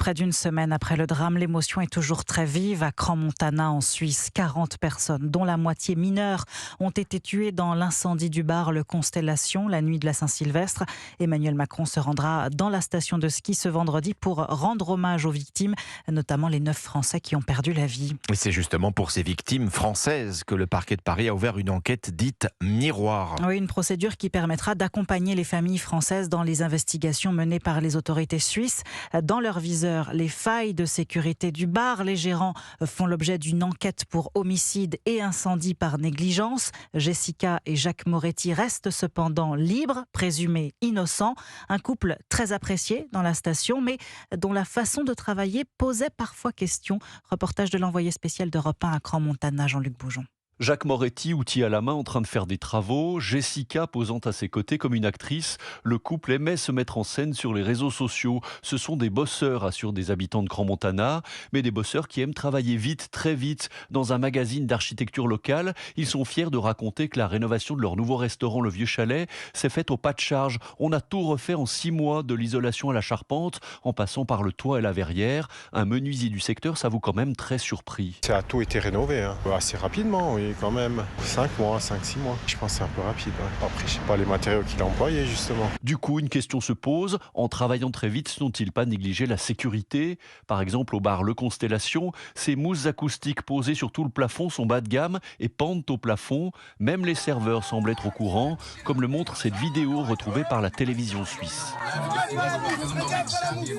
Près d'une semaine après le drame, l'émotion est toujours très vive. À Crans-Montana, en Suisse, 40 personnes, dont la moitié mineures, ont été tuées dans l'incendie du bar Le Constellation, la nuit de la Saint-Sylvestre. Emmanuel Macron se rendra dans la station de ski ce vendredi pour rendre hommage aux victimes, notamment les 9 Français qui ont perdu la vie. Et c'est justement pour ces victimes françaises que le parquet de Paris a ouvert une enquête dite miroir. Oui, une procédure qui permettra d'accompagner les familles françaises dans les investigations menées par les autorités suisses. Dans leur viseur, les failles de sécurité du bar. Les gérants font l'objet d'une enquête pour homicide et incendie par négligence. Jessica et Jacques Moretti restent cependant libres, présumés innocents. Un couple très apprécié dans la station, mais dont la façon de travailler posait parfois question. Reportage de l'envoyé spécial d'Europe 1 à Crans-Montana, Jean-Luc Boujon. Jacques Moretti, outil à la main, en train de faire des travaux. Jessica posant à ses côtés comme une actrice. Le couple aimait se mettre en scène sur les réseaux sociaux. Ce sont des bosseurs, assurent des habitants de Crans-Montana, mais des bosseurs qui aiment travailler vite, très vite. Dans un magazine d'architecture locale, ils sont fiers de raconter que la rénovation de leur nouveau restaurant, le Vieux Chalet, s'est faite au pas de charge. On a tout refait en 6 mois, de l'isolation à la charpente, en passant par le toit et la verrière. Un menuisier du secteur s'avoue quand même très surpris. Ça a tout été rénové, assez rapidement, oui. Quand même 5 mois, 5-6 mois. Je pense que c'est un peu rapide. Après, je sais pas les matériaux qu'il a employés, justement. Du coup, une question se pose. En travaillant très vite, n'ont-ils pas négligé la sécurité ? Par exemple, au bar Le Constellation, ces mousses acoustiques posées sur tout le plafond sont bas de gamme et pendent au plafond. Même les serveurs semblent être au courant, comme le montre cette vidéo retrouvée par la télévision suisse.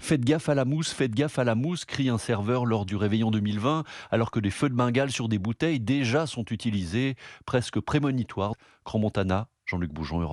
Faites gaffe à la mousse, crie un serveur lors du réveillon 2020, alors que des feux de Bengale sur des bouteilles déjà sont utilisés, presque prémonitoires. Crans-Montana, Jean-Luc Boujon, Europe 1.